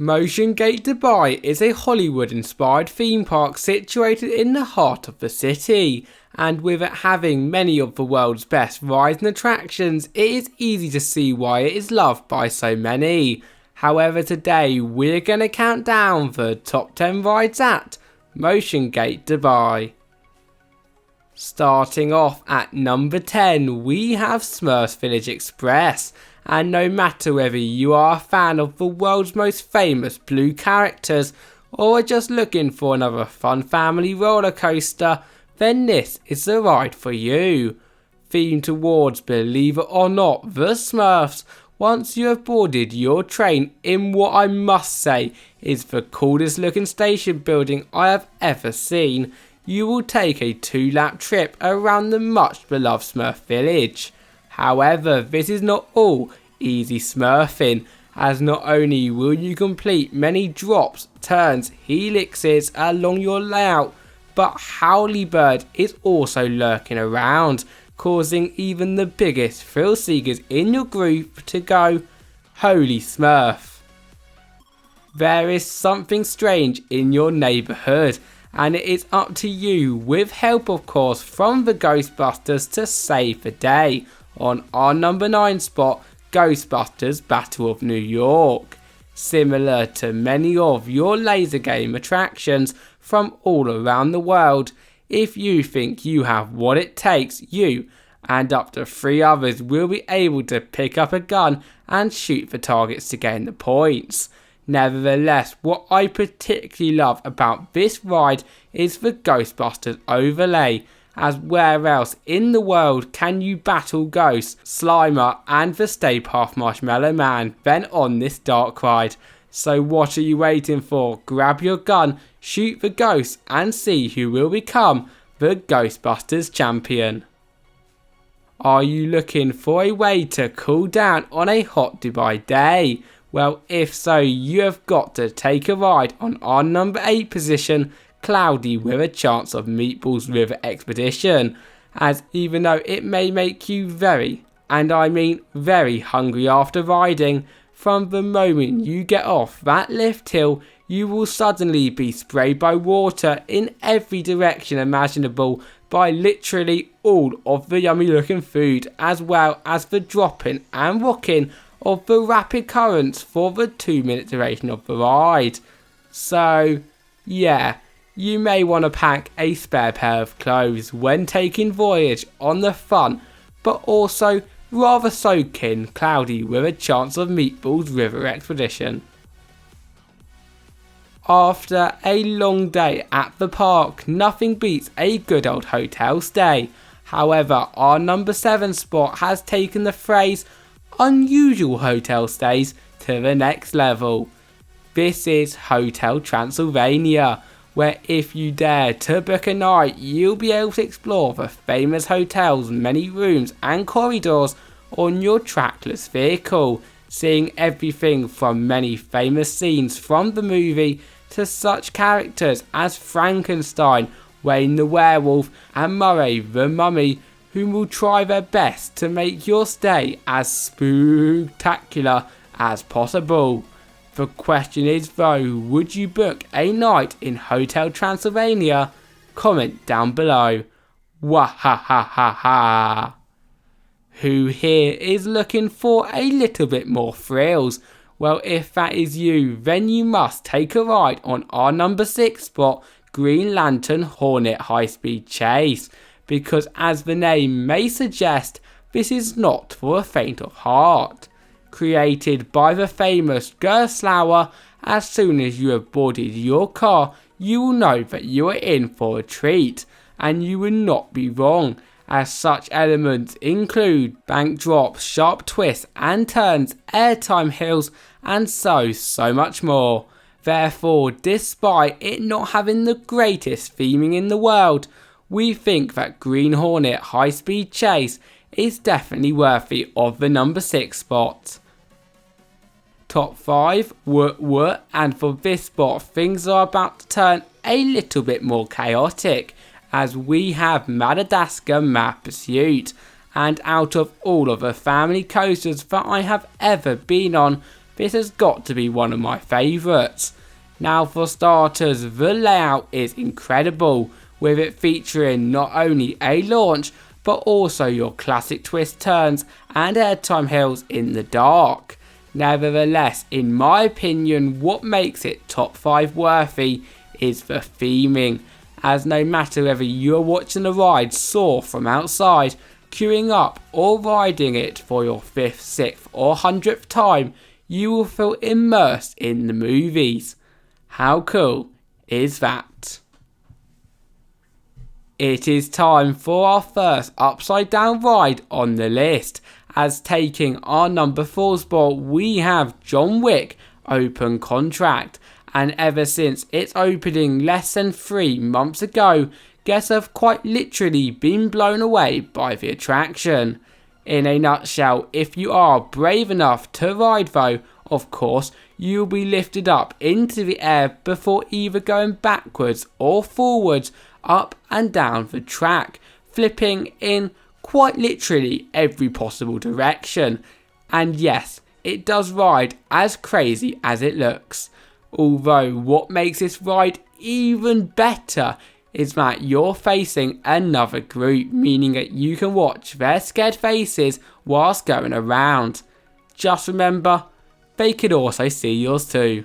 Motiongate Dubai is a Hollywood-inspired theme park situated in the heart of the city, and with it having many of the world's best rides and attractions, it is easy to see why it is loved by so many. However, today we're going to count down the top 10 rides at Motiongate Dubai. Starting off at number 10, we have Smurf's Village Express. And no matter whether you are a fan of the world's most famous blue characters or are just looking for another fun family roller coaster, then this is the ride for you. Themed towards, believe it or not, the Smurfs, once you have boarded your train in what I must say is the coolest looking station building I have ever seen, you will take a 2-lap trip around the much beloved Smurf village. However, this is not all easy smurfing, as not only will you complete many drops, turns, helixes along your layout, but Howlybird is also lurking around, causing even the biggest thrill seekers in your group to go, "Holy Smurf." There is something strange in your neighbourhood, and it is up to you, with help of course from the Ghostbusters, to save the day. On our number 9 spot, Ghostbusters Battle of New York. Similar to many of your laser game attractions from all around the world, if you think you have what it takes, you and up to 3 others will be able to pick up a gun and shoot for targets to gain the points. Nevertheless, what I particularly love about this ride is the Ghostbusters overlay, as where else in the world can you battle Ghost, Slimer and the Stay Puft Marshmallow Man than on this dark ride? So what are you waiting for? Grab your gun, shoot the ghosts and see who will become the Ghostbusters champion. Are you looking for a way to cool down on a hot Dubai day? Well, if so, you have got to take a ride on our number 8 position, Cloudy with a Chance of Meatballs River Expedition, as even though it may make you very, and I mean very hungry after riding, from the moment you get off that lift hill, you will suddenly be sprayed by water in every direction imaginable by literally all of the yummy looking food, as well as the dropping and rocking of the rapid currents for the 2-minute duration of the ride. So, yeah. You may want to pack a spare pair of clothes when taking voyage on the fun, but also rather soaking Cloudy with a Chance of Meatballs River Expedition. After a long day at the park, nothing beats a good old hotel stay. However, our number 7 spot has taken the phrase unusual hotel stays to the next level. This is Hotel Transylvania, where if you dare to book a night, you'll be able to explore the famous hotel's many rooms and corridors on your trackless vehicle, seeing everything from many famous scenes from the movie to such characters as Frankenstein, Wayne the Werewolf and Murray the Mummy, who will try their best to make your stay as spooktacular as possible. The question is though, would you book a night in Hotel Transylvania? Comment down below. Wahahaha. Who here is looking for a little bit more thrills? Well, if that is you, then you must take a ride on our number 6 spot, Green Lantern Hornet High Speed Chase, because as the name may suggest, this is not for the faint of heart. Created by the famous Gerstlauer, as soon as you have boarded your car, you will know that you are in for a treat, and you will not be wrong, as such elements include bank drops, sharp twists and turns, airtime hills, and so much more. Therefore, despite it not having the greatest theming in the world, we think that Green Hornet High Speed Chase is definitely worthy of the number 6 spot. Top 5, and for this spot things are about to turn a little bit more chaotic, as we have Madagascar Mad Pursuit, and out of all of the family coasters that I have ever been on, this has got to be one of my favourites. Now for starters, the layout is incredible, with it featuring not only a launch but also your classic twist turns and airtime hills in the dark. Nevertheless, in my opinion, what makes it top 5 worthy is the theming, as no matter whether you're watching the ride soar from outside, queuing up or riding it for your 5th, 6th or 100th time, you will feel immersed in the movies. How cool is that? It is time for our first upside down ride on the list, as taking our number 4 spot we have John Wick Open Contract, and ever since its opening less than 3 months ago, guests have quite literally been blown away by the attraction. In a nutshell, if you are brave enough to ride though, of course, you'll be lifted up into the air before either going backwards or forwards, up and down the track, flipping in quite literally every possible direction. And yes, it does ride as crazy as it looks. Although what makes this ride even better is that you're facing another group, meaning that you can watch their scared faces whilst going around. Just remember, they could also see yours too.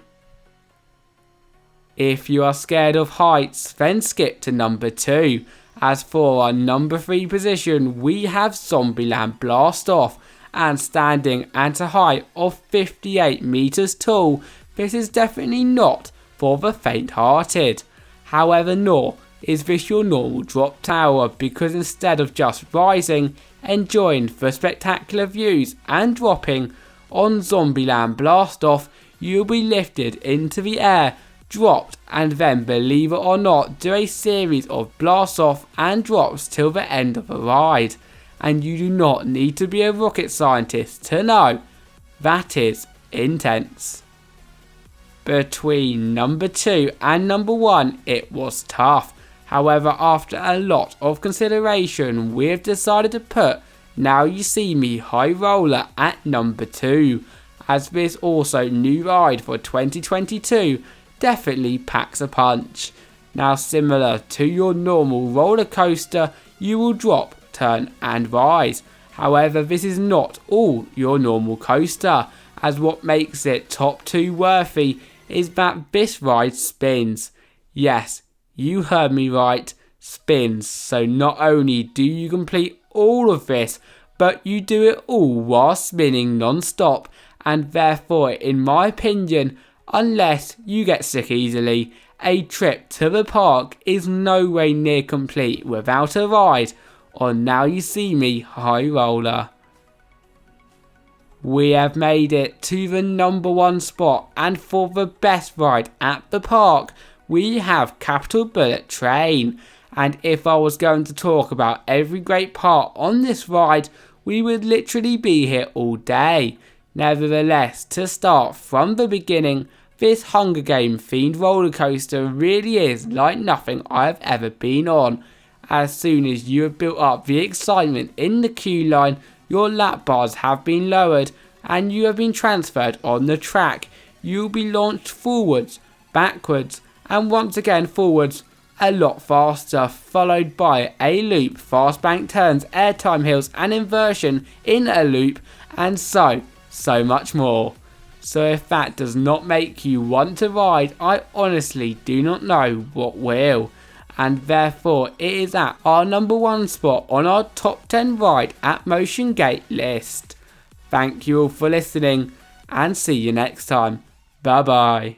If you are scared of heights, then skip to number 2. As for our number 3 position, we have Zombieland Blast-Off, and standing at a height of 58 meters tall, this is definitely not for the faint-hearted. However, nor is this your normal drop tower, because instead of just rising, enjoying the spectacular views and dropping, on Zombieland Blast-Off, you'll be lifted into the air, dropped, and then, believe it or not, do a series of blasts off and drops till the end of the ride. And you do not need to be a rocket scientist to know that is intense. Between number 2 and number 1, it was tough. However, after a lot of consideration, we've decided to put Now You See Me High Roller at number 2, as this also new ride for 2022 definitely packs a punch. Now, similar to your normal roller coaster, you will drop, turn and rise. However, this is not all your normal coaster, as what makes it top 2 worthy is that this ride spins. Yes, you heard me right, spins. So not only do you complete all of this, but you do it all while spinning non-stop, and therefore, in my opinion, unless you get sick easily, a trip to the park is no way near complete without a ride on Now You See Me High Roller. We have made it to the number 1 spot, and for the best ride at the park, we have Capital Bullet Train. And if I was going to talk about every great part on this ride, we would literally be here all day. Nevertheless, to start from the beginning, this Hunger Game themed roller coaster really is like nothing I have ever been on. As soon as you have built up the excitement in the queue line, your lap bars have been lowered and you have been transferred on the track. You will be launched forwards, backwards and once again forwards a lot faster, followed by a loop, fast bank turns, airtime hills and inversion in a loop, and so much more. So if that does not make you want to ride, I honestly do not know what will. And therefore it is at our number 1 spot on our top 10 ride at Motiongate list. Thank you all for listening and see you next time. Bye bye.